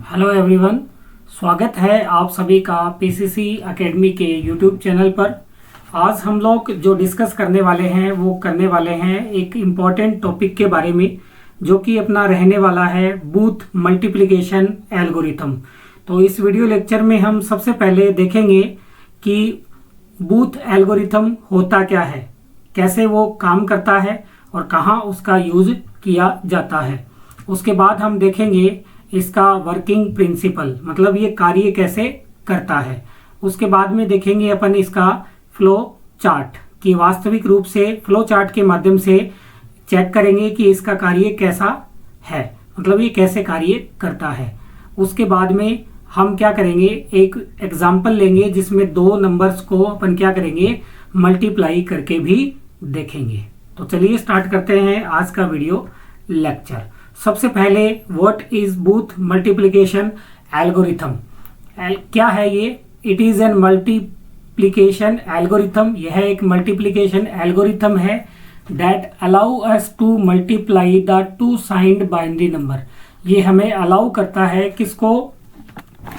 Hello everyone, स्वागत है आप सभी का पीसीसी एकेडमी के यूट्यूब चैनल पर। आज हम लोग जो डिस्कस करने वाले हैं वो करने वाले हैं एक इम्पॉर्टेंट टॉपिक के बारे में, जो कि अपना रहने वाला है बूथ मल्टीप्लिकेशन एल्गोरिथम। तो इस वीडियो लेक्चर में हम सबसे पहले देखेंगे कि बूथ एल्गोरिथम होता क्या है, कैसे वो काम करता है और कहाँ उसका यूज किया जाता है। उसके बाद हम देखेंगे इसका वर्किंग प्रिंसिपल, मतलब ये कार्य कैसे करता है। उसके बाद में देखेंगे अपन इसका फ्लो चार्ट, कि वास्तविक रूप से फ्लो चार्ट के माध्यम से चेक करेंगे कि इसका कार्य कैसा है, मतलब ये कैसे कार्य करता है। उसके बाद में हम क्या करेंगे, एक एग्जाम्पल लेंगे जिसमें दो नंबर्स को अपन क्या करेंगे, मल्टीप्लाई करके भी देखेंगे। तो चलिए स्टार्ट करते हैं आज का वीडियो लेक्चर। सबसे पहले what is booth multiplication algorithm, क्या है ये। It is an multiplication algorithm, यह एक मल्टीप्लिकेशन एल्गोरिथम है that allow us to multiply the two signed binary number. ये हमें अलाउ करता है किसको,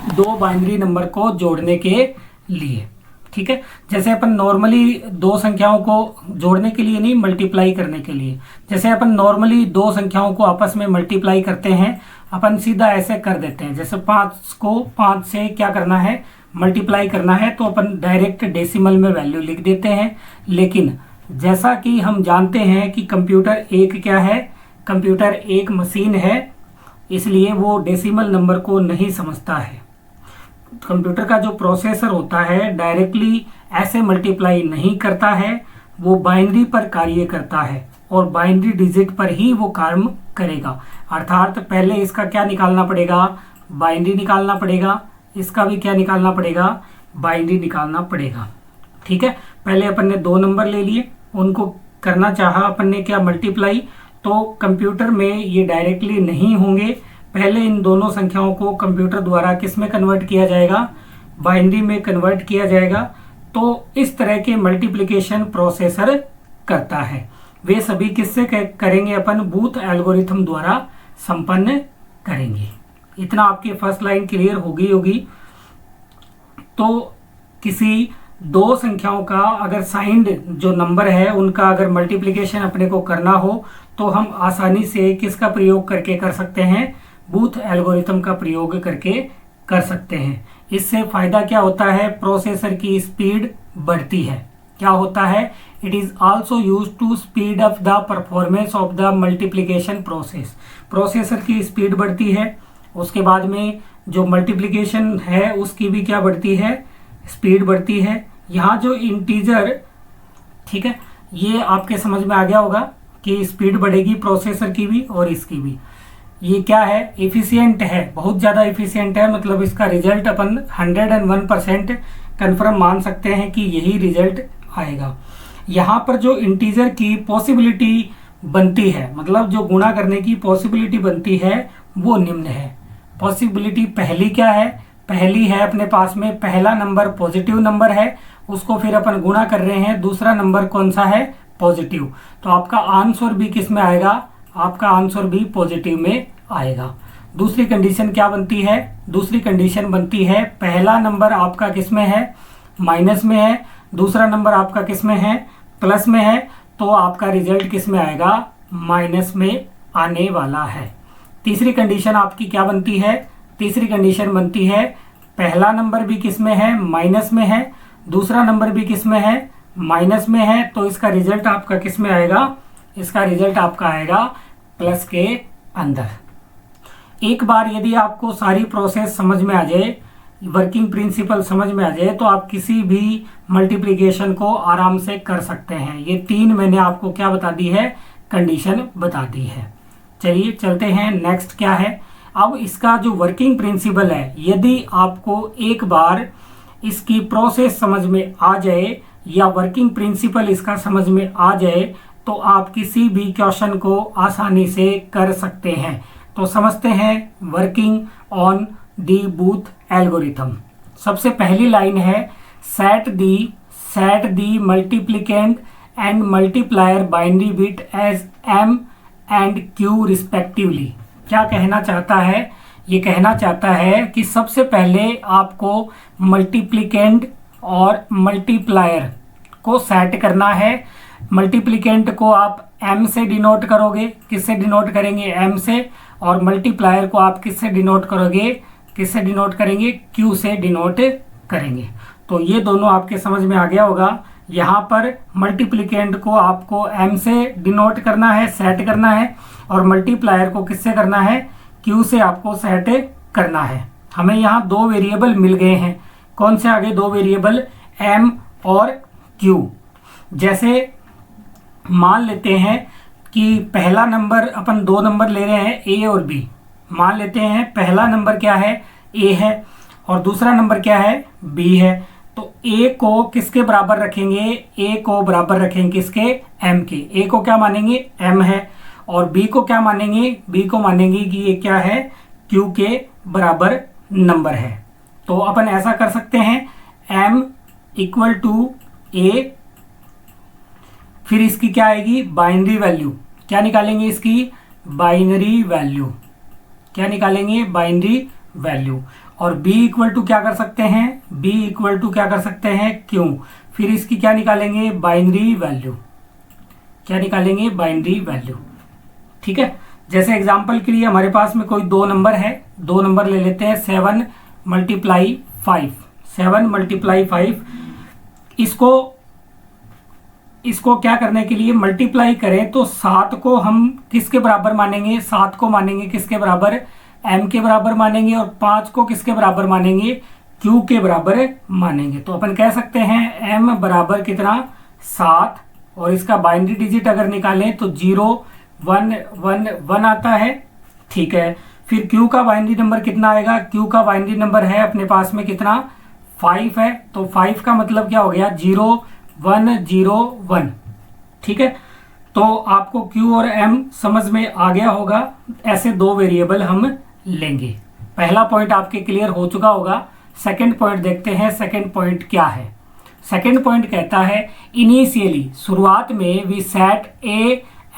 दो बाइनरी नंबर को जोड़ने के लिए। ठीक है, जैसे अपन नॉर्मली दो संख्याओं को जोड़ने के लिए नहीं, मल्टीप्लाई करने के लिए। जैसे अपन नॉर्मली दो संख्याओं को आपस में मल्टीप्लाई करते हैं, अपन सीधा ऐसे कर देते हैं। जैसे 5 को 5 से क्या करना है, मल्टीप्लाई करना है, तो अपन डायरेक्ट डेसिमल में वैल्यू लिख देते हैं। लेकिन जैसा कि हम जानते हैं कि कंप्यूटर एक क्या है, कंप्यूटर एक मशीन है, इसलिए वो डेसिमल नंबर को नहीं समझता है। कंप्यूटर का जो प्रोसेसर होता है डायरेक्टली ऐसे मल्टीप्लाई नहीं करता है, वो बाइनरी पर कार्य करता है और बाइनरी डिजिट पर ही वो काम करेगा। अर्थात पहले इसका क्या निकालना पड़ेगा, बाइनरी निकालना पड़ेगा, इसका भी क्या निकालना पड़ेगा, बाइनरी निकालना पड़ेगा। ठीक है, पहले अपन ने दो नंबर ले लिए, उनको करना चाहा अपन ने क्या, मल्टीप्लाई। तो कंप्यूटर में ये डायरेक्टली नहीं होंगे, पहले इन दोनों संख्याओं को कंप्यूटर द्वारा किस में कन्वर्ट किया जाएगा, बाइनरी में कन्वर्ट किया जाएगा। तो इस तरह के मल्टीप्लिकेशन प्रोसेसर करता है, वे सभी किससे करेंगे, अपन बूथ एल्गोरिथम द्वारा संपन्न करेंगे। इतना आपके फर्स्ट लाइन क्लियर होगी। तो किसी दो संख्याओं का अगर साइंड जो नंबर है उनका अगर मल्टीप्लिकेशन अपने को करना हो, तो हम आसानी से किसका प्रयोग करके कर सकते हैं, बूथ एल्गोरिथम का प्रयोग करके कर सकते हैं। इससे फायदा क्या होता है, प्रोसेसर की स्पीड बढ़ती है। क्या होता है, it is also used to speed up the performance of the multiplication process. Processor की स्पीड बढ़ती है, उसके बाद में जो मल्टीप्लिकेशन है उसकी भी क्या बढ़ती है, स्पीड बढ़ती है। यहाँ जो इंटीजर, ठीक है, ये आपके समझ में आ गया होगा कि स्पीड बढ़ेगी प्रोसेसर की भी और इसकी भी। ये क्या है, एफिशिएंट है, बहुत ज़्यादा एफिशिएंट है, मतलब इसका रिजल्ट अपन 101% कन्फर्म मान सकते हैं कि यही रिजल्ट आएगा। यहाँ पर जो इंटीजर की पॉसिबिलिटी बनती है, मतलब जो गुणा करने की पॉसिबिलिटी बनती है, वो निम्न है। पॉसिबिलिटी पहली क्या है, पहली है अपने पास में पहला नंबर पॉजिटिव नंबर है, उसको फिर अपन गुणा कर रहे हैं, दूसरा नंबर कौन सा है, पॉजिटिव। तो आपका आंसर भी किस में आएगा, आपका आंसर भी पॉजिटिव में आएगा। दूसरी कंडीशन क्या बनती है, दूसरी कंडीशन बनती है पहला नंबर आपका किस में है, माइनस में है, दूसरा नंबर आपका किस में है, प्लस में है, तो आपका रिजल्ट किस में आएगा, माइनस में आने वाला है। तीसरी कंडीशन आपकी क्या बनती है, तीसरी कंडीशन बनती है पहला नंबर भी किस में है, माइनस में है, दूसरा नंबर भी किस में है, माइनस में है, तो इसका रिजल्ट आपका किस में आएगा, इसका रिजल्ट आपका आएगा प्लस के अंदर। एक बार यदि आपको सारी प्रोसेस समझ में आ जाए, वर्किंग प्रिंसिपल समझ में आ जाए, तो आप किसी भी मल्टीप्लिकेशन को आराम से कर सकते हैं। ये तीन मैंने आपको क्या बता दी है, कंडीशन बता दी है। चलिए चलते हैं, नेक्स्ट क्या है। अब इसका जो वर्किंग प्रिंसिपल है, यदि आपको एक बार इसकी प्रोसेस समझ में आ जाए या वर्किंग प्रिंसिपल इसका समझ में आ जाए, तो आप किसी भी क्वेश्चन को आसानी से कर सकते हैं। तो समझते हैं working on the Booth algorithm. सबसे पहली लाइन है, set the multiplicand and multiplier binary bit as m and q respectively. क्या कहना चाहता है, ये कहना चाहता है कि सबसे पहले आपको मल्टीप्लिकेंट और मल्टीप्लायर को सेट करना है। मल्टीप्लिकेंट को आप m से डिनोट करोगे, किससे डिनोट करेंगे, m से, और मल्टीप्लायर को आप किससे डिनोट करोगे, किससे डिनोट करेंगे, q से डिनोट करेंगे। तो ये दोनों आपके समझ में आ गया होगा। यहाँ पर मल्टीप्लिकेंट को आपको m से डिनोट करना है, सेट करना है, और मल्टीप्लायर को किससे करना है, q से आपको सेट करना है। हमें यहाँ दो वेरिएबल मिल गए हैं। कौन से आगे दो वेरिएबल, m और q। जैसे मान लेते हैं कि पहला नंबर, अपन दो नंबर ले रहे हैं a और b। मान लेते हैं पहला नंबर क्या है, a है, और दूसरा नंबर क्या है, b है। तो a को किसके बराबर रखेंगे, a को बराबर रखेंगे किसके, m के। a को क्या मानेंगे, m है, और b को क्या मानेंगे, b को मानेंगे कि ये क्या है, q के बराबर नंबर है। तो अपन ऐसा कर सकते हैं, m इक्वल टू a, फिर इसकी क्या आएगी, बाइनरी वैल्यू। क्या निकालेंगे इसकी, बाइनरी वैल्यू। क्या निकालेंगे, बाइनरी वैल्यू। और b इक्वल टू क्या कर सकते हैं, b इक्वल टू क्या कर सकते हैं, q। फिर इसकी क्या निकालेंगे, बाइनरी वैल्यू। क्या निकालेंगे, बाइनरी वैल्यू। ठीक है। जैसे एग्जांपल के लिए हमारे पास में कोई दो नंबर है, दो नंबर ले लेते हैं, 7 मल्टीप्लाई 5, 7 मल्टीप्लाई 5। इसको क्या करने के लिए मल्टीप्लाई करें तो 7 को हम किसके बराबर मानेंगे, 7 को मानेंगे किसके बराबर, m के बराबर मानेंगे, और 5 को किसके बराबर मानेंगे, q के बराबर मानेंगे। तो अपन कह सकते हैं m बराबर कितना, 7, और इसका बाइनरी डिजिट अगर निकालें तो 0 1 1 1 आता है। ठीक है। फिर q का बाइनरी नंबर कितना आएगा, q का बाइनरी नंबर है अपने पास में कितना, 5 है। तो 5 का मतलब क्या हो गया, 0 1 0 1। ठीक है। तो आपको q और m समझ में आ गया होगा। ऐसे दो वेरिएबल हम लेंगे। पहला पॉइंट आपके क्लियर हो चुका होगा। सेकंड पॉइंट देखते हैं, सेकंड पॉइंट क्या है। सेकंड पॉइंट कहता है, इनिशियली शुरुआत में we set a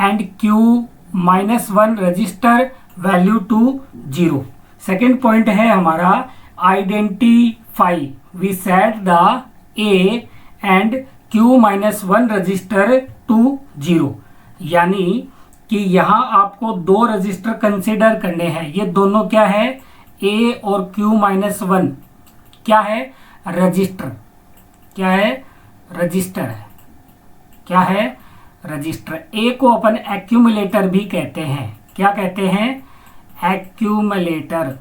and q -1 register value to 0। Second point है हमारा, identify we set the a and q -1 register to 0। यानी कि यहाँ आपको दो रजिस्टर कंसिडर करने हैं। ये दोनों क्या है, a और q -1 क्या है, रजिस्टर। क्या है, रजिस्टर है। क्या है, रजिस्टर। a को अपन एक्यूमुलेटर भी कहते हैं। क्या कहते हैं, एक्यूमुलेटर।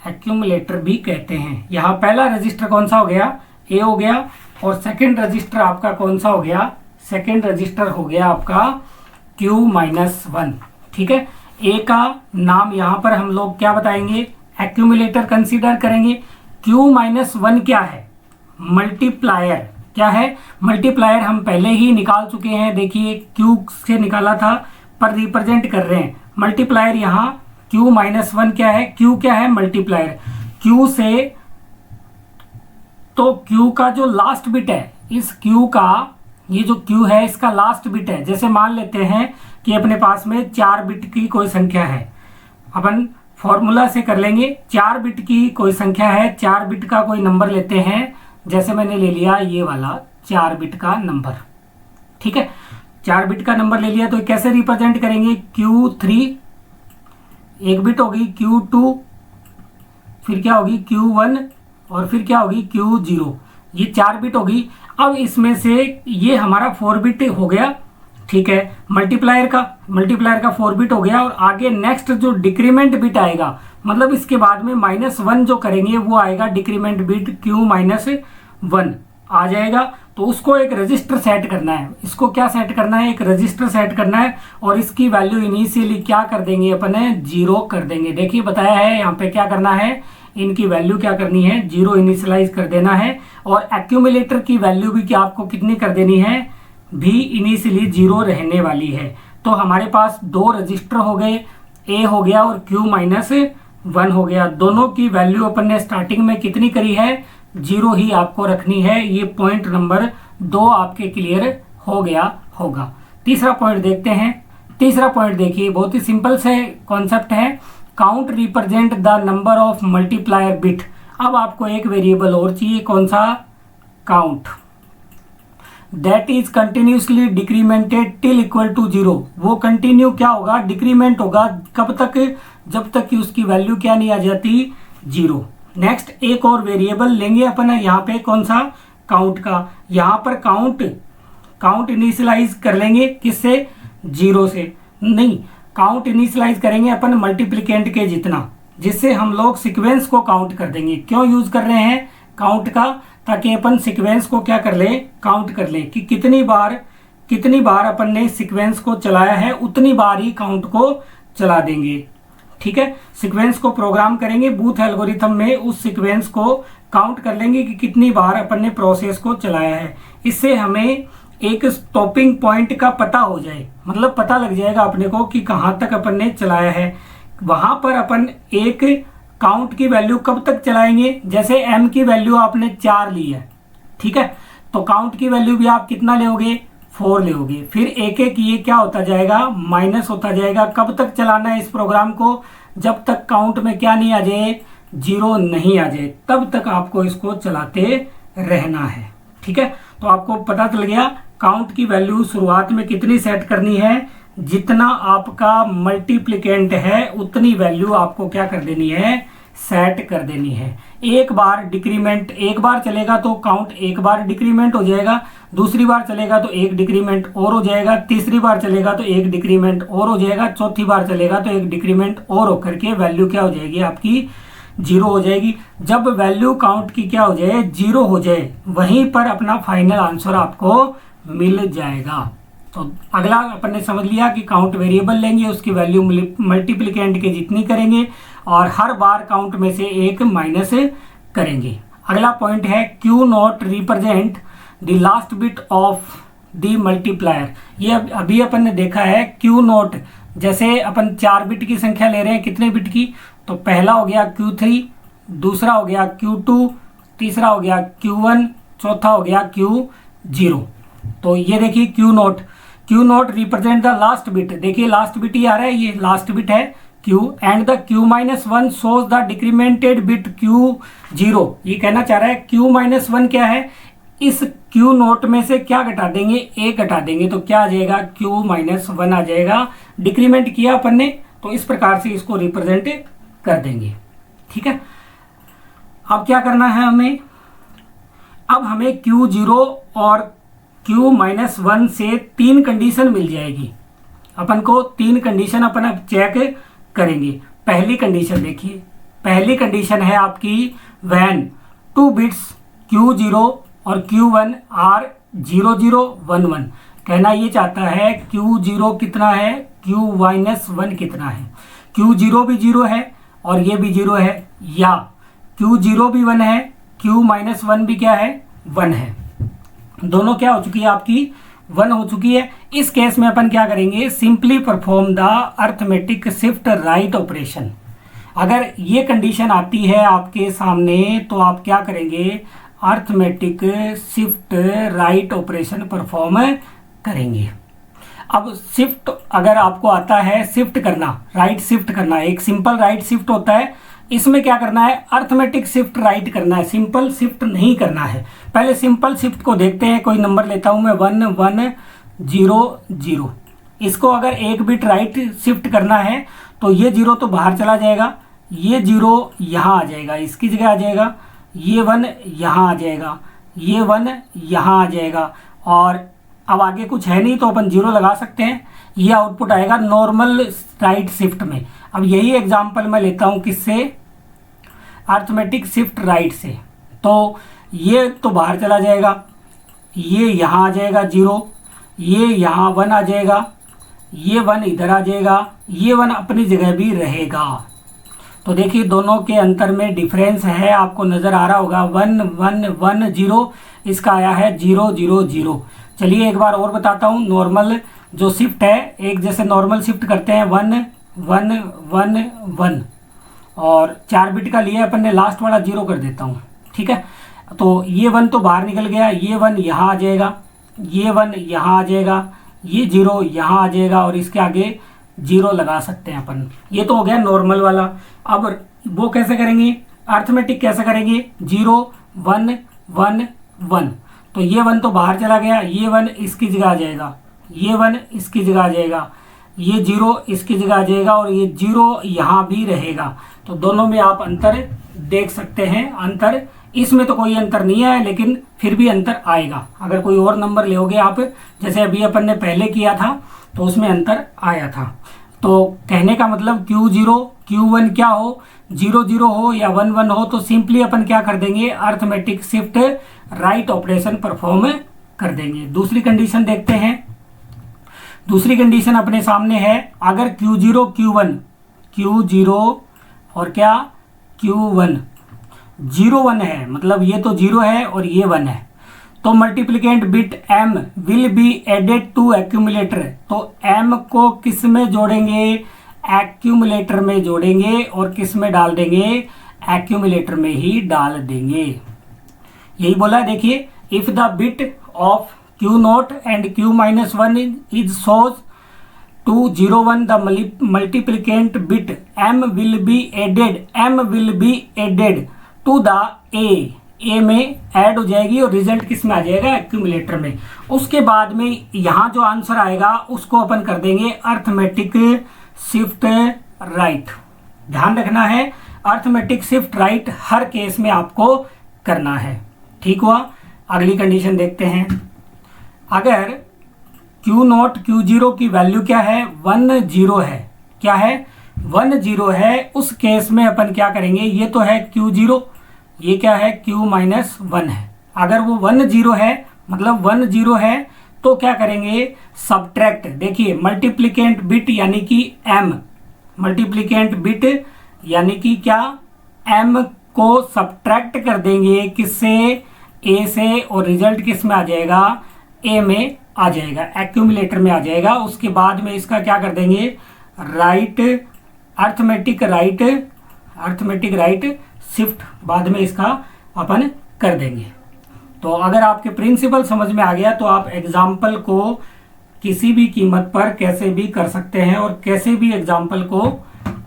एक्यूमुलेटर भी कहते हैं। यहाँ पहला रजिस्टर कौन सा हो गया, a हो गया, और सेकंड रजिस्टर आपका कौन सा हो गया, सेकंड रजिस्टर हो गया आपका q -1। ठीक है। a का नाम यहाँ पर हम लोग क्या बताएंगे, एक्यूमुलेटर कंसीडर करेंगे। q -1 क्या है, मल्टीप्लायर। क्या है, मल्टीप्लायर। हम पहले ही निकाल चुके हैं, देखिए q से निकाला था, पर रिप्रेजेंट कर रहे हैं मल्टीप्लायर। यहाँ q -1 क्या है, q क्या है, मल्टीप्लायर। q से तो q का जो लास्ट बिट है, इस q का, ये जो q है इसका लास्ट बिट है। जैसे मान लेते हैं कि अपने पास में 4 बिट की कोई संख्या है, अपन फॉर्मूला से कर लेंगे। 4 बिट की कोई संख्या है, 4 बिट का कोई नंबर लेते हैं। जैसे मैंने ले लिया ये वाला 4 बिट का नंबर। ठीक है। 4 बिट का नंबर ले लिया तो कैसे रिप्रेजेंट करेंगे, Q3 एक बिट होगी, Q2 फिर क्या होगी, Q1, और फिर क्या होगी, Q0। ये 4 बिट होगी। अब इसमें से ये हमारा 4 बिट हो गया। ठीक है। मल्टीप्लायर का 4 बिट हो गया, और आगे नेक्स्ट जो डिक्रीमेंट बिट आएगा, मतलब इसके बाद में -1 जो करेंगे वो आएगा डिक्रीमेंट बिट Q -1 आ जाएगा। तो उसको एक रजिस्टर सेट करना है। इसको क्या सेट करना है, एक रजिस्टर सेट करना है, और इसकी वैल्यू इनिशियली क्या कर देंगे अपन, 0 कर देंगे। देखिए बताया है यहाँ पे क्या करना है, इनकी वैल्यू क्या करनी है, 0 इनिशियलाइज कर देना है। और एक्यूमुलेटर की वैल्यू भी क्या आपको कितनी कर देनी है, भी इनिशियली 0 रहने वाली है। तो हमारे पास दो रजिस्टर हो गए, a हो गया और q -1 हो गया। दोनों की वैल्यू अपन ने स्टार्टिंग में कितनी करी है, 0 ही आपको रखनी है। ये पॉइंट नंबर 2 आपके क्लियर हो गया होगा। तीसरा पॉइंट देखते हैं। तीसरा पॉइंट देखिए, बहुत ही सिंपल से कॉन्सेप्ट है count represent the number of multiplier bit. अब आपको एक वेरिएबल और चाहिए, कौन सा? Count. That is continuously decremented till equal to 0। वो कंटिन्यू क्या होगा? डिक्रीमेंट होगा। कब तक? जब तक कि उसकी वैल्यू क्या नहीं आ जाती? 0। नेक्स्ट एक और वेरिएबल लेंगे अपन यहाँ पे, कौन सा? काउंट का। यहाँ पर काउंट इनिशियलाइज कर लेंगे किससे? 0 से नहीं, काउंट इनिशियलाइज करेंगे अपन मल्टीप्लिकेंट के जितना, जिससे हम लोग सीक्वेंस को काउंट कर देंगे। क्यों यूज कर रहे हैं काउंट का? ताकि अपन सीक्वेंस को क्या कर ले? काउंट कर ले कि कितनी बार अपन ने सीक्वेंस को चलाया है, उतनी बार ही काउंट को चला देंगे। ठीक है, सीक्वेंस को प्रोग्राम करेंगे बूथ एल्गोरिथम में, उस सीक्वेंस को काउंट कर लेंगे कि कितनी बार अपन ने प्रोसेस को चलाया है। इससे हमें एक स्टॉपिंग पॉइंट का पता हो जाए, मतलब पता लग जाएगा अपने को कि कहाँ तक अपन ने चलाया है। वहां पर अपन एक काउंट की वैल्यू कब तक चलाएंगे? जैसे m की वैल्यू आपने 4 ली है, ठीक है, तो काउंट की वैल्यू भी आप कितना लोगे? 4 लोगे। फिर एक एक ये क्या होता जाएगा? माइनस होता जाएगा। कब तक चलाना है इस प्रोग्राम को? जब तक काउंट में क्या नहीं आ जाए? 0 नहीं आ जाए, तब तक आपको इसको चलाते रहना है। ठीक है, तो आपको पता चल गया काउंट की वैल्यू शुरुआत में कितनी सेट करनी है? जितना आपका मल्टीप्लिकेंट है उतनी वैल्यू आपको क्या कर देनी है? सेट कर देनी है। एक बार डिक्रीमेंट, एक बार चलेगा तो काउंट एक बार डिक्रीमेंट हो जाएगा, दूसरी बार चलेगा तो एक डिक्रीमेंट और हो जाएगा, तीसरी बार चलेगा तो एक डिक्रीमेंट और हो जाएगा, चौथी बार चलेगा तो एक डिक्रीमेंट और होकर के वैल्यू क्या हो जाएगी? आपकी 0 हो जाएगी। जब वैल्यू काउंट की क्या हो जाए? 0 हो जाए, वहीं पर अपना फाइनल आंसर आपको मिल जाएगा। तो अगला अपन ने समझ लिया कि काउंट वेरिएबल लेंगे, उसकी वैल्यू मल्टीप्लिकेंट के जितनी करेंगे और हर बार काउंट में से एक माइनस करेंगे। अगला पॉइंट है Q not represent the last bit of the multiplier. ये अभी अपन ने देखा है क्यू नॉट, जैसे अपन 4 बिट की संख्या ले रहे हैं, कितने बिट की? तो पहला हो गया Q3, दूसरा हो गया Q2, तीसरा हो गया Q1, चौथा हो गया Q0। तो ये देखिए Q not represent the last bit. देखिए लास्ट बिट ही आ रहा है, ये लास्ट बिट है Q and the Q-1 shows the डिक्रीमेंटेड bit Q0। ये कहना चाह रहा है Q-1 क्या है? इस Q नोट में से क्या घटा देंगे? एक घटा देंगे, तो क्या आ जाएगा? Q-1 आ जाएगा। डिक्रीमेंट किया अपन ने, तो इस प्रकार से इसको रिप्रेजेंट कर देंगे। ठीक है, अब क्या करना है हमें? अब हमें Q0 और Q-1 से 3 कंडीशन मिल जाएगी। अपन को 3 कंडीशन अपन अब चेक करेंगे। पहली कंडीशन देखिए, पहली कंडीशन है आपकी व्हेन 2 बिट्स Q0 और Q1 आर 0011। कहना ये चाहता है Q0 कितना है, Q-1 कितना है। Q0 भी 0 है और ये भी 0 है, या Q0 भी 1 है, Q-1 भी क्या है? 1 है। दोनों क्या हो चुकी है आपकी? 1 हो चुकी है। इस केस में अपन क्या करेंगे? Simply perform the arithmetic shift write operation. अगर ये कंडीशन आती है आपके सामने तो आप क्या करेंगे? Arithmetic shift write operation perform करेंगे। अब शिफ्ट अगर आपको आता है शिफ्ट करना, राइट शिफ्ट करना, एक सिंपल राइट शिफ्ट होता है, इसमें क्या करना है? अर्थमेटिक शिफ्ट राइट करना है, सिंपल शिफ्ट नहीं करना है। पहले सिंपल शिफ्ट को देखते हैं। कोई नंबर लेता हूं मैं 1 1 0 0। इसको अगर एक बिट राइट शिफ्ट करना है तो ये 0 तो बाहर चला जाएगा, ये 0 यहाँ आ जाएगा, इसकी जगह आ जाएगा, ये 1 यहाँ आ जाएगा, ये 1 यहाँ आ जाएगा, और अब आगे कुछ है नहीं तो अपन 0 लगा सकते हैं। ये आउटपुट आएगा नॉर्मल राइट शिफ्ट में। अब यही एग्जांपल मैं लेता हूं किससे? अर्थमेटिक शिफ्ट राइट से। तो ये तो बाहर चला जाएगा, ये यहाँ आ जाएगा 0, ये यहाँ 1 आ जाएगा, ये 1 इधर आ जाएगा, ये 1 अपनी जगह भी रहेगा। तो देखिए दोनों के अंतर में डिफरेंस है, आपको नज़र आ रहा होगा। 1 1 1 0, इसका आया है 0 0 0। चलिए एक बार और बताता हूँ। नॉर्मल जो शिफ्ट है, एक जैसे नॉर्मल शिफ्ट करते हैं 1 1 1 1, और 4 बिट का लिया अपन ने, लास्ट वाला 0 कर देता हूँ। ठीक है, तो ये 1 तो बाहर निकल गया, ये 1 यहाँ आ जाएगा, ये 1 यहाँ आ जाएगा, ये 0 यहाँ आ जाएगा, और इसके आगे जीरो लगा सकते हैं अपन। ये तो हो गया नॉर्मल वाला। अब वो कैसे करेंगे, अर्थमेटिक कैसे करेंगे, 0 1 1 1, तो ये 1 तो बाहर चला गया, ये 1 इसकी जगह आ जाएगा, ये 1 इसकी जगह आ जाएगा, ये 0 इसकी जगह आ जाएगा और ये 0 यहाँ भी रहेगा। तो दोनों में आप अंतर देख सकते हैं। अंतर इसमें तो कोई अंतर नहीं है, लेकिन फिर भी अंतर आएगा। अगर कोई और नंबर लोगे आप, जैसे अभी अपन ने पहले किया था तो उसमें अंतर आया था। तो कहने का मतलब Q0 Q1 क्या हो, 0 0 हो या 1 1 हो, तो सिंपली अपन क्या कर देंगे, arithmetic shift write operation perform कर देंगे। दूसरी कंडीशन देखते हैं। दूसरी कंडीशन अपने सामने है, अगर Q0 Q1 और क्या Q1 0 1 है, मतलब ये तो 0 है और ये 1 है, तो multiplicand bit m will be added to accumulator. तो m को किस में जोड़ेंगे, एक्यूमुलेटर में जोड़ेंगे, और किस में डाल देंगे, एक्यूमुलेटर में ही डाल देंगे। यही बोला, देखिए, if the bit of Q0 and Q-1 is shows to 0 1, the multiplicand bit m will be added to the A में ऐड हो जाएगी और रिजल्ट किस में आ जाएगा, एक्यूमुलेटर में। उसके बाद में यहाँ जो आंसर आएगा उसको अपन कर देंगे अर्थमेटिक शिफ्ट राइट। ध्यान रखना है, अर्थमेटिक शिफ्ट राइट हर केस में आपको करना है। ठीक हुआ। अगली कंडीशन देखते हैं। अगर Q0 Q0 की वैल्यू क्या है, 1 0 है, क्या है, 1 0 है, उस केस में अपन क्या करेंगे, ये तो है Q0, ये क्या है, Q-1 है। अगर वो 1 0 है, मतलब 1 0 है, तो क्या करेंगे, सब्ट्रैक्ट। देखिए, मल्टीप्लिकेंट बिट यानी कि m, मल्टीप्लिकेंट बिट यानी कि क्या, m को सब्ट्रैक्ट कर देंगे किससे, a से, और रिजल्ट किस में आ जाएगा, a में आ जाएगा, एक्यूमुलेटर में आ जाएगा। उसके बाद में इसका क्या कर देंगे, राइट, अर्थमेटिक राइट शिफ्ट बाद में इसका अपन कर देंगे। तो अगर आपके प्रिंसिपल समझ में आ गया तो आप एग्जाम्पल को किसी भी कीमत पर कैसे भी कर सकते हैं और कैसे भी एग्जाम्पल को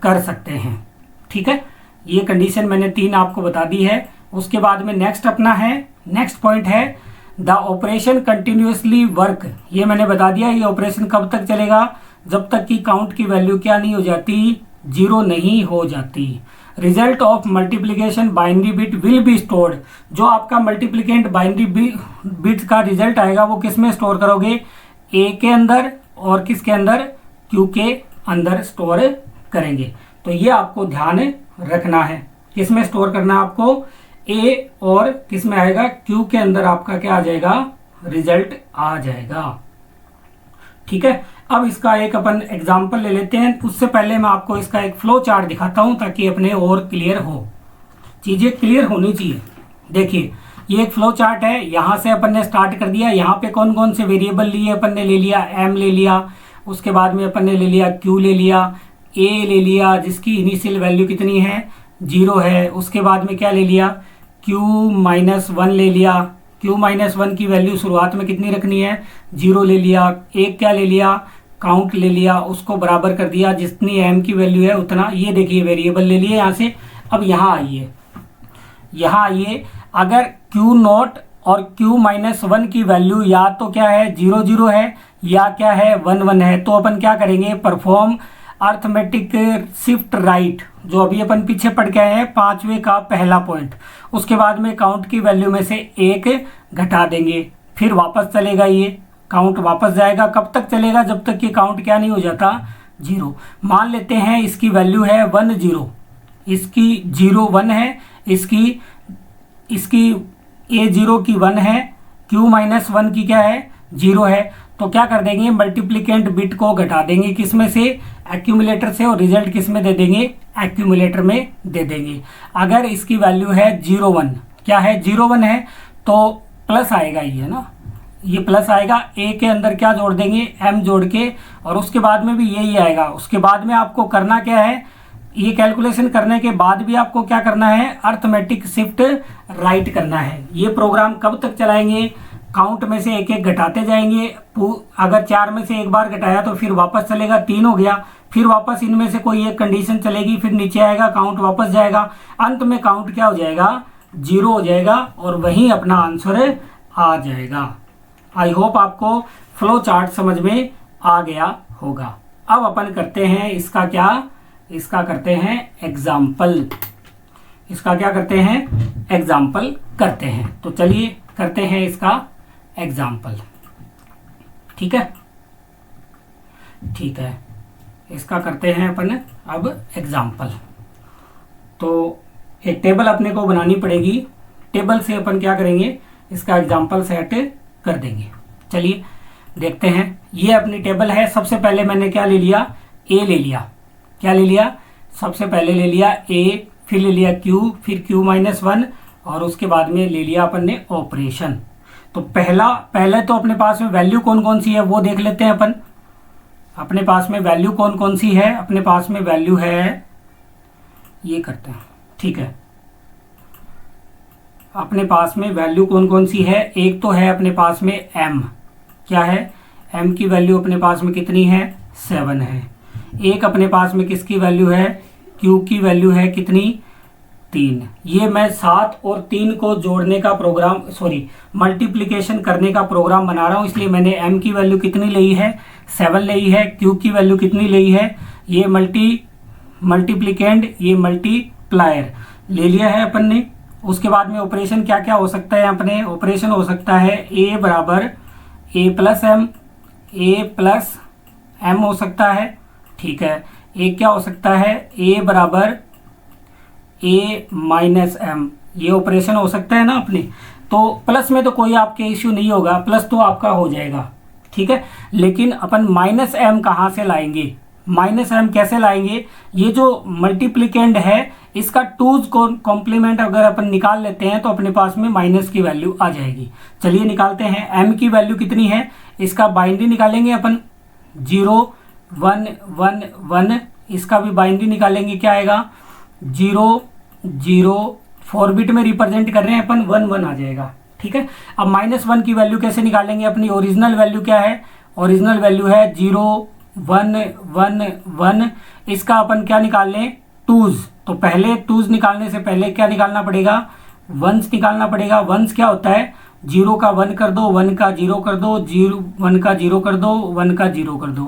कर सकते हैं। ठीक है, ये कंडीशन मैंने 3 आपको बता दी है। उसके बाद में नेक्स्ट अपना है, नेक्स्ट पॉइंट है द ऑपरेशन कंटिन्यूसली वर्क। ये मैंने बता दिया, ये ऑपरेशन कब तक चलेगा, जब तक कि काउंट की वैल्यू क्या नहीं हो जाती, 0 नहीं हो जाती। Result of multiplication binary bit will be stored. जो आपका मल्टीप्लिकेंट बाइनरी बिट का रिजल्ट आएगा वो किस में स्टोर करोगे, ए के अंदर, और किसके अंदर, क्यू के अंदर स्टोर करेंगे। तो ये आपको ध्यान रखना है, किस में स्टोर करना है आपको, ए, और किस में आएगा, क्यू के अंदर आपका क्या आ जाएगा, रिजल्ट आ जाएगा। ठीक है, अब इसका एक अपन एग्जाम्पल ले लेते हैं। उससे पहले मैं आपको इसका एक फ्लो चार्ट दिखाता हूं ताकि अपने और क्लियर हो, चीजें क्लियर होनी चाहिए। देखिए, ये एक फ्लो चार्ट है, यहाँ से अपन ने स्टार्ट कर दिया। यहाँ पे कौन कौन से वेरिएबल लिए अपन ने, ले लिया m ले लिया, उसके बाद में अपन ने ले लिया q ले लिया, a ले लिया जिसकी इनिशियल वैल्यू कितनी है, 0 है। उसके बाद में क्या ले लिया, Q-1 ले लिया, Q-1 की वैल्यू शुरुआत में कितनी रखनी है, 0 ले लिया। एक क्या ले लिया, काउंट ले लिया, उसको बराबर कर दिया, जितनी m की वैल्यू है उतना। ये देखिए वेरिएबल ले लिए यहाँ से। अब यहाँ आइए, यहाँ आइए, अगर Q0 और Q-1 की वैल्यू या तो क्या है, 0 0 है, या क्या है, 1 1 है, तो अपन क्या करेंगे, परफॉर्म अर्थमेटिक शिफ्ट राइट, जो अभी अपन पीछे पढ़ के आए हैं, 5वें का पहला पॉइंट। उसके बाद में काउंट की वैल्यू में से 1 घटा देंगे, फिर वापस चलेगा, ये काउंट वापस जाएगा। कब तक चलेगा, जब तक कि काउंट क्या नहीं हो जाता, 0। मान लेते हैं इसकी वैल्यू है 1 0, इसकी 0 1 है, इसकी A0 की 1 है, Q-1 की क्या है, 0 है। तो क्या कर देंगे, मल्टीप्लिकेंट बिट को घटा देंगे किस में से, एक्यूमुलेटर से, और रिजल्ट किस में दे देंगे, एक्यूमुलेटर में दे देंगे। अगर इसकी वैल्यू है 0 1, क्या है, 0 1 है, तो प्लस आएगा, ये ना, ये प्लस आएगा। ए के अंदर क्या जोड़ देंगे, m जोड़ के, और उसके बाद में भी यही आएगा। उसके बाद में आपको करना क्या है, ये कैलकुलेशन करने के बाद भी आपको क्या करना है, अर्थमेटिक शिफ्ट राइट करना है। ये प्रोग्राम कब तक चलाएंगे, काउंट में से एक एक घटाते जाएंगे। अगर 4 में से एक बार घटाया तो फिर वापस चलेगा, 3 हो गया, फिर वापस इनमें से कोई एक कंडीशन चलेगी, फिर नीचे आएगा, काउंट वापस जाएगा, अंत में काउंट क्या हो जाएगा, 0 हो जाएगा और वहीं अपना आंसर आ जाएगा। आई होप आपको फ्लो चार्ट समझ में आ गया होगा। अब अपन करते हैं इसका क्या, इसका करते हैं एग्जाम्पल। इसका क्या करते हैं, एग्जाम्पल करते हैं। तो चलिए करते हैं इसका एग्जाम्पल। ठीक है, ठीक है, इसका करते हैं अपन अब एग्जाम्पल। तो एक टेबल अपने को बनानी पड़ेगी, टेबल से अपन क्या करेंगे, इसका एग्जाम्पल सेट कर देंगे। चलिए देखते हैं। ये अपनी टेबल है। सबसे पहले मैंने क्या ले लिया, ए ले लिया। क्या ले लिया, सबसे पहले ले लिया ए, फिर ले लिया क्यू, फिर Q-1 और उसके बाद में ले लिया अपन ने ऑपरेशन। तो पहले तो अपने पास में वैल्यू कौन कौन सी है वो देख लेते हैं अपन। अपने पास में वैल्यू कौन कौन सी है, अपने पास में वैल्यू है, ये करते हैं, ठीक है। अपने पास में वैल्यू कौन कौन सी है, एक तो है अपने पास में m, क्या है, m की वैल्यू अपने पास में कितनी है, 7 है। एक अपने पास में किसकी वैल्यू है, q की वैल्यू है कितनी, 3। ये मैं 7 और 3 को जोड़ने का प्रोग्राम, सॉरी मल्टीप्लिकेशन करने का प्रोग्राम बना रहा हूँ, इसलिए मैंने m की वैल्यू कितनी ली है, 7 ली है। q की वैल्यू कितनी ली है, ये मल्टीप्लिकेंड, ये मल्टीप्लायर ले लिया है अपन ने। उसके बाद में ऑपरेशन क्या क्या हो सकता है अपने, ऑपरेशन हो सकता है a बराबर a प्लस m हो सकता है, ठीक है। एक क्या हो सकता है, a बराबर a माइनस m, ये ऑपरेशन हो सकता है ना अपने। तो प्लस में तो कोई आपके इश्यू नहीं होगा, प्लस तो आपका हो जाएगा, ठीक है। लेकिन अपन माइनस m कहाँ से लाएंगे, माइनस m कैसे लाएंगे, ये जो मल्टीप्लिकेंड है इसका टूज कॉम्प्लीमेंट अगर अपन निकाल लेते हैं तो अपने पास में माइनस की वैल्यू आ जाएगी। चलिए निकालते हैं। m की वैल्यू कितनी है, इसका बाइनरी निकालेंगे अपन, 0 1 1 1, इसका भी बाइनरी निकालेंगे, क्या आएगा 0 0, 4 बिट में रिप्रेजेंट कर रहे हैं अपन, 1 1 आ जाएगा, ठीक है। अब -1 की वैल्यू कैसे निकालेंगे, अपनी ओरिजिनल वैल्यू क्या है, ओरिजिनल वैल्यू है 0 1 1 1, इसका अपन क्या निकाल लें, टूज। तो पहले टूज निकालने से पहले क्या निकालना पड़ेगा, वंस निकालना पड़ेगा। वंस क्या होता है, 0 का 1 कर दो, 1 का 0 कर दो, 1 का 0 कर दो, 1 का 0 कर दो।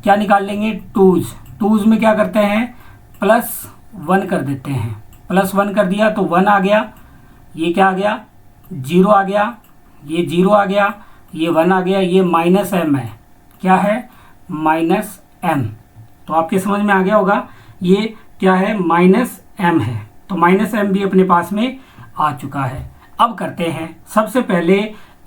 क्या निकाल लेंगे, टूज। टूज में क्या करते हैं, +1 कर देते हैं, +1 कर दिया तो 1 आ गया, ये क्या आ गया 0 आ गया, ये 0 आ गया, ये 1 आ गया, ये -m है, क्या है -m। तो आपके समझ में आ गया होगा, ये क्या है -m है। तो -m भी अपने पास में आ चुका है। अब करते हैं, सबसे पहले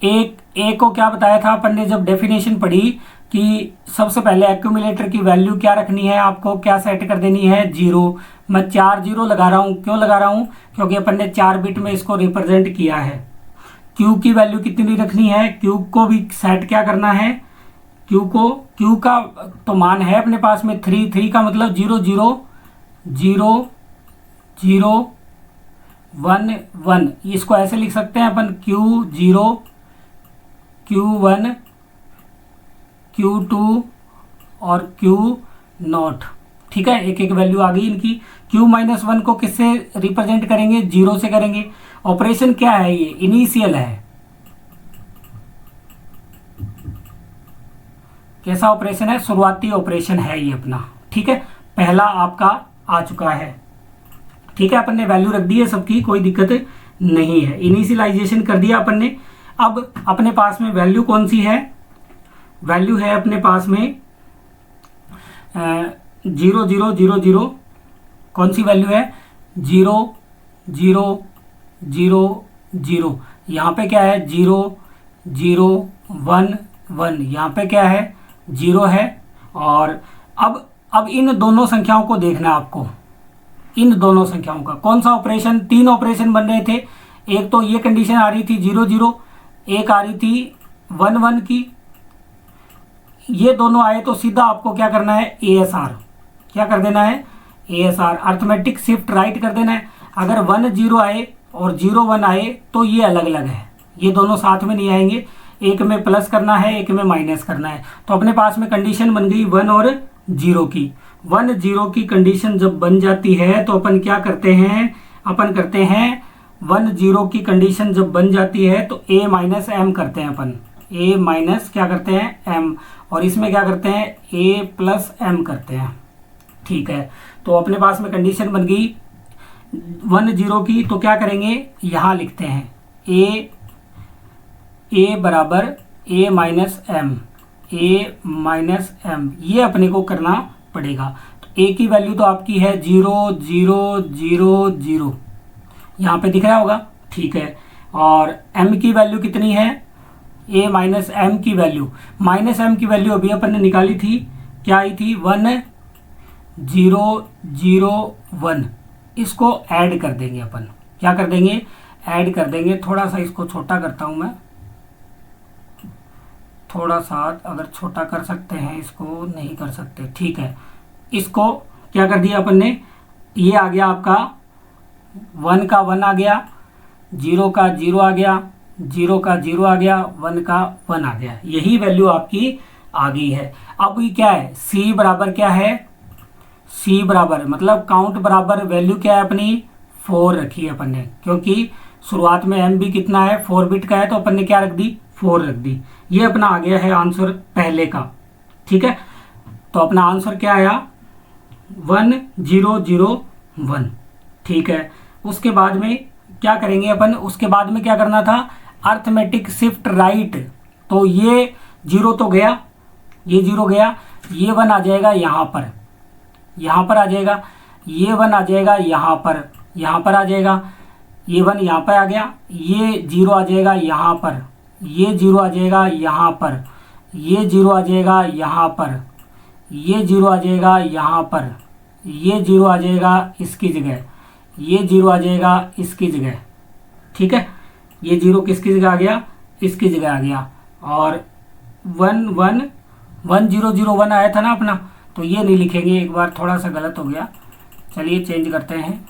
एक को क्या बताया था अपन ने जब डेफिनेशन पढ़ी कि सबसे पहले एक्यूमुलेटर की वैल्यू क्या रखनी है, आपको क्या सेट कर देनी है, 0। मैं 4 0 लगा रहा हूँ, क्यों लगा रहा हूँ, क्योंकि अपन ने 4 बिट में इसको रिप्रेजेंट किया है। q की वैल्यू कितनी रखनी है, q को भी सेट क्या करना है, q का तो मान है अपने पास में 3 का मतलब 0 0 0 0 1 1, इसको ऐसे लिख सकते हैं अपन, q0 q1 q2 और q0, ठीक है। एक एक वैल्यू आ गई इनकी। q-1 को किससे रिप्रेजेंट करेंगे, 0 से करेंगे। ऑपरेशन क्या है, ये इनिशियल है, कैसा ऑपरेशन है, शुरुआती ऑपरेशन है ये अपना, ठीक है। पहला आपका आ चुका है, ठीक है। अपन ने वैल्यू रख दी है सबकी, कोई दिक्कत नहीं है, इनिशियलाइजेशन कर दिया अपन ने। अब अपने पास में वैल्यू कौन सी है, वैल्यू है अपने पास में 0 0 0 0, कौन सी वैल्यू है, 0 0 0 0, यहाँ पे क्या है 0 0 1 1, यहाँ पे क्या है 0 है। और अब इन दोनों संख्याओं को देखना आपको, इन दोनों संख्याओं का कौन सा ऑपरेशन, 3 ऑपरेशन बन रहे थे। एक तो ये कंडीशन आ रही थी 0 0, एक आ रही थी 1 1 की, ये दोनों आए तो सीधा आपको क्या करना है, ASR, क्या कर देना है, ASR अर्थमेटिक शिफ्ट राइट कर देना है। अगर 1 0 आए और 0 1 आए तो ये अलग अलग है, ये दोनों साथ में नहीं आएंगे, एक में प्लस करना है, एक में माइनस करना है। तो अपने पास में कंडीशन बन गई 1 और 0 की। 1 0 की कंडीशन जब बन जाती है तो अपन क्या करते हैं, अपन करते हैं 1 0 की कंडीशन जब बन जाती है तो a माइनस एम करते हैं अपन, a माइनस क्या करते हैं m, और इसमें क्या करते हैं a प्लस एम करते हैं। ठीक है, तो अपने पास में कंडीशन बन गई 1 0 की, तो क्या करेंगे यहाँ लिखते हैं a बराबर a माइनस एम, ये अपने को करना पड़ेगा। तो a की वैल्यू तो आपकी है 0 0 0 0, यहाँ पे दिख रहा होगा। ठीक है, और m की वैल्यू कितनी है, a माइनस एम की वैल्यू, माइनस एम की वैल्यू अभी अपन ने निकाली थी, क्या आई थी 1 0 0 1, इसको ऐड कर देंगे अपन, क्या कर देंगे ऐड कर देंगे। थोड़ा सा इसको छोटा करता हूं मैं, थोड़ा सा अगर छोटा कर सकते हैं, इसको नहीं कर सकते। ठीक है, इसको क्या कर दिया अपन ने, ये आ गया आपका 1 का 1 आ गया, 0 का 0 आ गया, 0 का 0 आ गया, 1 का 1 आ गया, यही वैल्यू आपकी आ गई है। अब ये क्या है, c बराबर क्या है, c बराबर मतलब काउंट बराबर वैल्यू क्या है अपनी 4 रखी है अपन ने, क्योंकि शुरुआत में m भी कितना है 4 बिट का है, तो अपन ने क्या रख दी 4 रख दी। ये अपना आ गया है आंसर पहले का। ठीक है, तो अपना आंसर क्या आया 1 0 0 1। ठीक है, उसके बाद में क्या करेंगे अपन, उसके बाद में क्या करना था अर्थमेटिक शिफ्ट राइट, तो ये 0 तो गया, ये 0 गया, ये 1 आ जाएगा यहाँ पर, यहाँ पर आ जाएगा, ये 1 आ जाएगा यहाँ पर, यहाँ पर आ जाएगा, ये 1 यहाँ पर आ गया, ये 0 आ जाएगा यहाँ पर, ये 0 आ जाएगा यहाँ पर, ये 0 आ जाएगा यहाँ पर, ये 0 आ जाएगा यहाँ पर, ये 0 आ जाएगा इसकी जगह, ये 0 आ जाएगा इसकी जगह। ठीक है, ये 0 किसकी जगह आ गया, इसकी जगह आ गया, और 1 1 1 0 0 1 आया था ना अपना, तो ये नहीं लिखेंगे, एक बार थोड़ा सा गलत हो गया, चलिए चेंज करते हैं।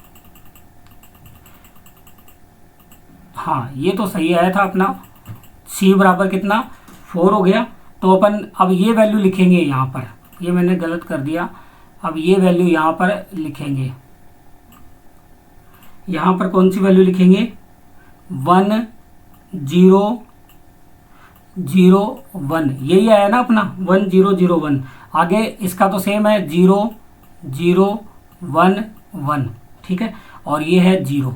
हाँ, ये तो सही आया था अपना, c बराबर कितना 4 हो गया। तो अपन अब ये वैल्यू लिखेंगे यहाँ पर, ये मैंने गलत कर दिया, अब ये वैल्यू यहाँ पर लिखेंगे, यहाँ पर कौन सी वैल्यू लिखेंगे 1 0 0 1, यही आया ना अपना 1 0 0 1। आगे इसका तो सेम है 0 0 1 1। ठीक है, और ये है 0।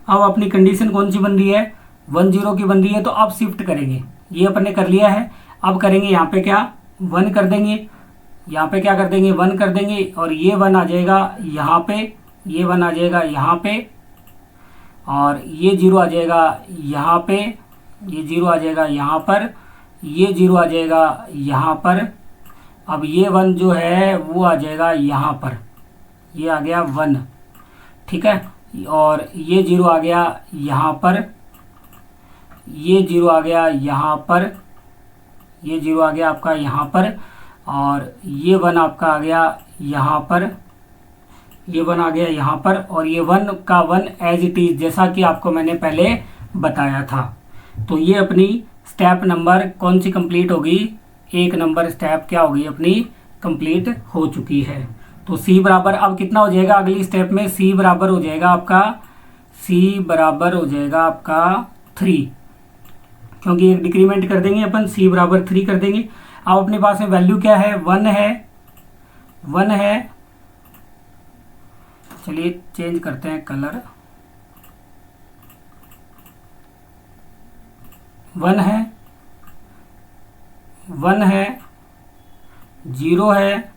अब अपनी कंडीशन कौन सी बन रही है 1 0 की बन रही है, तो अब शिफ्ट करेंगे, ये अपन ने कर लिया है। अब करेंगे यहाँ पे क्या 1 कर देंगे, यहाँ पे क्या कर देंगे 1 कर देंगे, और ये 1 आ जाएगा यहाँ पे, ये 1 आ जाएगा यहाँ पे, और ये 0 आ जाएगा यहाँ पे, ये 0 आ जाएगा यहाँ पर, ये 0 आ जाएगा यहाँ पर। अब ये 1 जो है वो आ जाएगा यहाँ पर, ये आ गया 1। ठीक है, और ये 0 आ गया यहाँ पर, ये 0 आ गया यहाँ पर, ये 0 आ गया आपका यहाँ पर, और ये 1 आपका आ गया यहाँ पर, ये 1 आ गया यहाँ पर, और ये 1 का 1 एज इट इज, जैसा कि आपको मैंने पहले बताया था। तो ये अपनी स्टेप नंबर कौन सी कंप्लीट होगी, 1 नंबर स्टेप क्या होगी अपनी कंप्लीट हो चुकी है। तो c बराबर अब कितना हो जाएगा अगली स्टेप में, c बराबर हो जाएगा आपका, c बराबर हो जाएगा आपका 3, क्योंकि एक डिक्रीमेंट कर देंगे अपन, c बराबर 3 कर देंगे। अब अपने पास में वैल्यू क्या है 1 है, 1 है, चलिए चेंज करते हैं कलर, 1 है, 1 है, 0 है,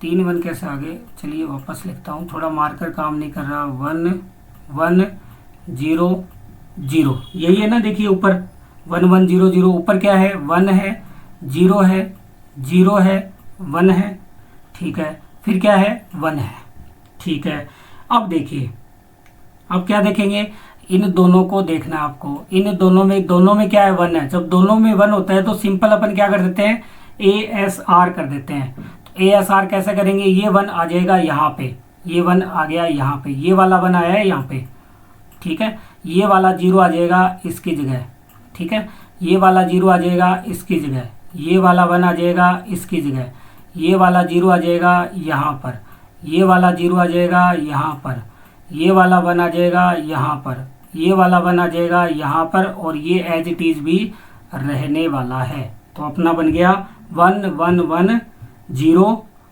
3 1 कैसे आगे, चलिए वापस लिखता हूँ, थोड़ा मार्कर काम नहीं कर रहा। 1 1 0 0, यही है ना, देखिए ऊपर 1 1 0 0, ऊपर क्या है 1 है, 0 है, 0 है, 1 है। ठीक है, फिर क्या है 1 है। ठीक है, अब देखिए, अब क्या देखेंगे, इन दोनों को देखना है आपको, इन दोनों में क्या है 1 है। जब दोनों में 1 होता है तो सिंपल अपन क्या कर देते हैं ASR कर देते हैं। तो ASR कैसे करेंगे, ये 1 आ जाएगा यहाँ पे, ये 1 आ गया यहाँ पे, ये वाला 1 आया है यहाँ पे, ठीक है। ये वाला 0 आ जाएगा इसकी जगह, ठीक है। ये वाला 0 आ जाएगा इसकी जगह, ये वाला 1 आ जाएगा इसकी जगह, ये वाला 0 आ जाएगा यहाँ पर, ये वाला 0 आ जाएगा यहाँ पर, ये वाला 1 आ जाएगा यहाँ पर, ये वाला 1 आ जाएगा यहाँ पर, और ये एज इट इज़ भी रहने वाला है। तो अपना बन गया 1 1 1 0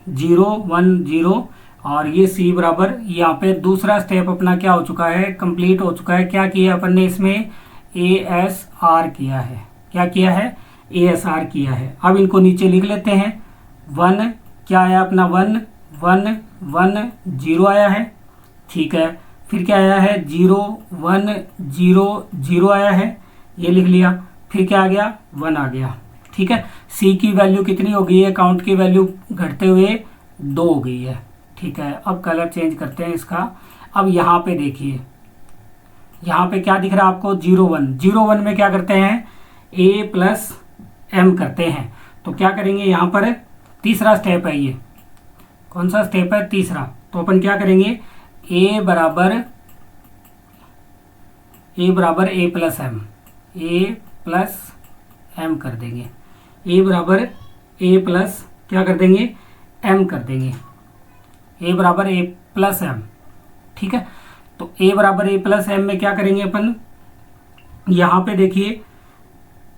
0 1 0। और ये C बराबर, यहाँ पे दूसरा स्टेप अपना क्या हो चुका है, कंप्लीट हो चुका है। क्या किया अपन ने इसमें, ASR किया है। क्या किया है, ASR किया है। अब इनको नीचे लिख लेते हैं। 1 क्या आया अपना, 1 1 1 0 आया है, ठीक है। फिर क्या आया है, 0 1 0 0 आया है, ये लिख लिया। फिर क्या आ गया, 1 आ गया, ठीक है। C की वैल्यू कितनी हो गई है, काउंट की वैल्यू घटते हुए 2 हो गई है, ठीक है। अब कलर चेंज करते हैं इसका। अब यहाँ पे देखिए, यहाँ पे क्या दिख रहा है आपको, 0 1 0 1 में क्या करते हैं, A प्लस M करते हैं। तो क्या करेंगे, यहाँ पर तीसरा स्टेप है, ये कौन सा स्टेप है, तीसरा। तो अपन क्या करेंगे, A बराबर A plus M, A plus M कर देंगे। A बराबर A प्लस क्या कर देंगे, M कर देंगे। A बराबर A प्लस M, ठीक है। तो A बराबर A प्लस M में क्या करेंगे अपन, यहाँ पे देखिए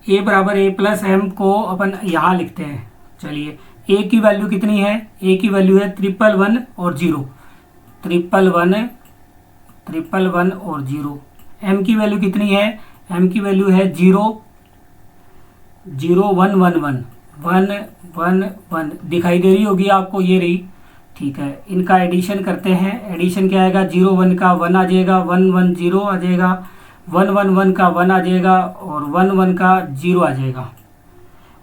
A बराबर A प्लस M को अपन यहाँ लिखते हैं। चलिए, A की वैल्यू कितनी है, A की वैल्यू है 111 और 0, 111 111 और 0। M की वैल्यू कितनी है, M की वैल्यू है 0 0 1 1 1 1 1 1 दिखाई दे रही होगी आपको, ये रही, ठीक है। इनका एडिशन करते हैं। एडिशन क्या आएगा, 0 1 का 1 आ जाएगा, 1 1 0 आ जाएगा, 1 1 1 का 1 आ जाएगा, और 1 1 का 0 आ जाएगा,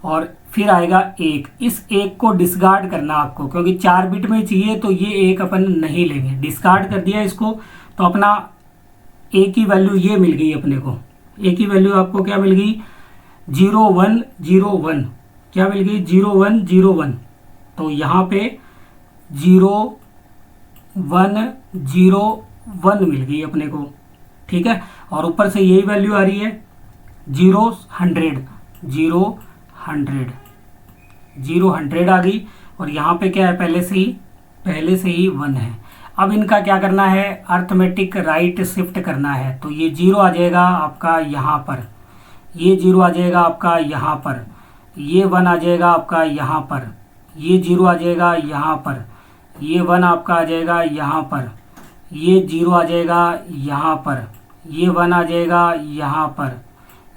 और फिर आएगा 1। इस 1 को डिस्कार्ड करना आपको, क्योंकि 4 बिट में चाहिए, तो ये 1 अपन नहीं लेंगे। डिस्कार्ड कर दिया इसको, तो अपना A की वैल्यू ये मिल गई अपने को। A की वैल्यू आपको क्या मिल गई, 0 1 0 1, क्या मिल गई, 0 1 0 1। तो यहाँ पे 0 1 0 1 मिल गई अपने को, ठीक है। और ऊपर से यही वैल्यू आ रही है, 0 100 0 100 0 100 आ गई। और यहाँ पे क्या है, पहले से ही 1 है। अब इनका क्या करना है, अर्थमेटिक राइट शिफ्ट करना है। तो ये 0 आ जाएगा आपका यहाँ पर, ये 0 आ जाएगा आपका यहाँ पर, ये 1 आ जाएगा आपका यहाँ पर, ये 0 आ जाएगा यहाँ पर, ये 1 आपका आ जाएगा यहाँ पर, ये 0 आ जाएगा यहाँ पर, ये 1 आ जाएगा यहाँ पर,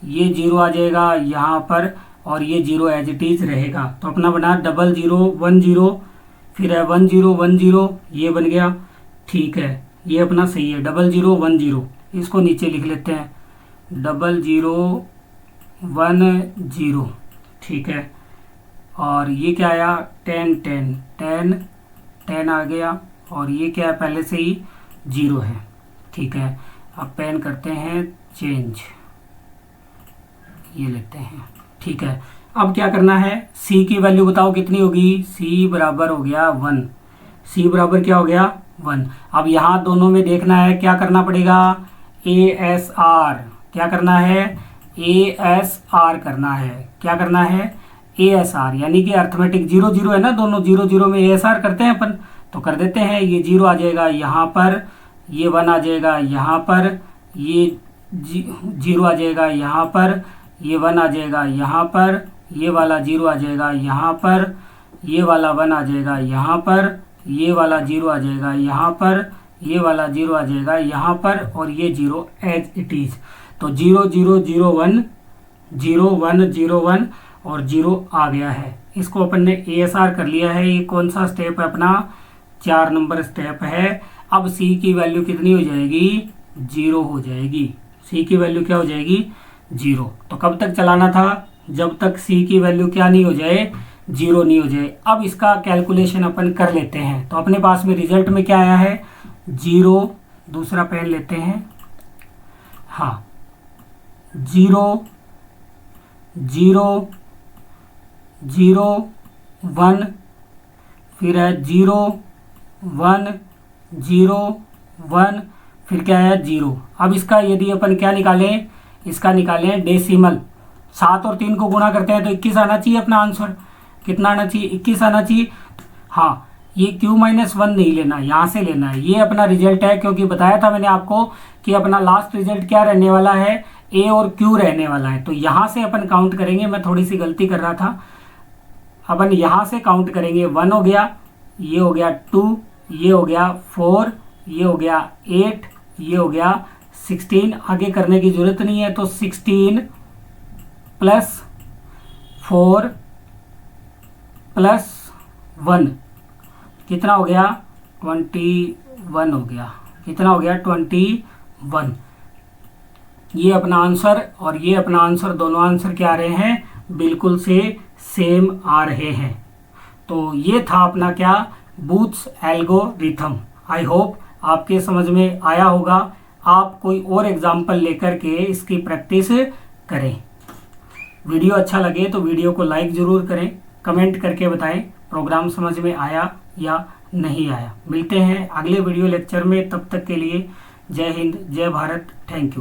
ये 0 आ जाएगा यहाँ पर, और ये 0 एज इट इज रहेगा। तो अपना बना 0 0 1 0, फिर है 1 0 1 0, ये बन गया, ठीक है। ये अपना सही है, 0 0 1 0। इसको नीचे लिख लेते हैं, 0 0 1 0, ठीक है। और ये क्या आया, 10 10 10 10 आ गया, और ये क्या है, पहले से ही 0 है, ठीक है। अब पेन करते हैं चेंज, ये लेते हैं, ठीक है। अब क्या करना है, C की वैल्यू बताओ कितनी होगी, C बराबर हो गया 1, C बराबर क्या हो गया 1। अब यहाँ दोनों में देखना है, क्या करना पड़ेगा, ASR, क्या करना है, ASR करना है। क्या करना है, ASR, यानी कि अर्थमेटिक 0 0 है ना, दोनों 0 0 में ASR करते हैं अपन, तो कर देते हैं। ये 0 आ जाएगा यहाँ पर, ये 1 आ जाएगा यहाँ पर, ये 0 आ जाएगा यहाँ पर, ये 1 आ जाएगा यहाँ पर, ये वाला 0 आ जाएगा यहाँ पर, ये वाला 1 आ जाएगा यहाँ पर, ये वाला 0 आ जाएगा यहाँ पर, ये वाला 0 आ जाएगा यहाँ पर, और ये 0 एज इट इज। तो 0 0 0 1 0 1 0 1 और 0 आ गया है। इसको अपन ने ASR कर लिया है। ये कौन सा स्टेप है अपना, 4 नंबर स्टेप है। अब C की वैल्यू कितनी हो जाएगी, 0 हो जाएगी। C की वैल्यू क्या हो जाएगी, 0। तो कब तक चलाना था, जब तक C की वैल्यू क्या नहीं हो जाए, 0 नहीं हो जाए। अब इसका कैलकुलेशन अपन कर लेते हैं। तो अपने पास में रिजल्ट में क्या आया है, 0, दूसरा पेन लेते हैं, हाँ, 0 0 0 1, फिर है 0 1 0 1, फिर क्या आया 0। अब इसका यदि अपन क्या निकालें, इसका निकालें डेसिमल, 7 और 3 को गुणा करते हैं तो 21 आना चाहिए अपना आंसर। कितना आना चाहिए, 21 आना चाहिए। हाँ, ये q-1 नहीं लेना, यहाँ से लेना है, ये अपना रिजल्ट है, क्योंकि बताया था मैंने आपको कि अपना लास्ट रिजल्ट क्या रहने वाला है, a और q रहने वाला है। तो यहाँ से अपन काउंट करेंगे, मैं थोड़ी सी गलती कर रहा था, अपन यहाँ से काउंट करेंगे। 1 हो गया, ये हो गया 2, ये हो गया 4, ये हो गया 8, ये हो गया 16। आगे करने की जरूरत नहीं है, तो 16 प्लस 4 प्लस 1 कितना हो गया, 21 हो गया। कितना हो गया, 21। ये अपना आंसर और ये अपना आंसर, दोनों आंसर क्या आ रहे हैं, बिल्कुल से सेम आ रहे हैं। तो ये था अपना क्या, बूथ्स एल्गोरिथम। आई होप आपके समझ में आया होगा। आप कोई और एग्जाम्पल लेकर के इसकी प्रैक्टिस करें। वीडियो अच्छा लगे तो वीडियो को लाइक ज़रूर करें, कमेंट करके बताएं प्रोग्राम समझ में आया या नहीं आया। मिलते हैं अगले वीडियो लेक्चर में, तब तक के लिए जय हिंद, जय भारत, थैंक यू।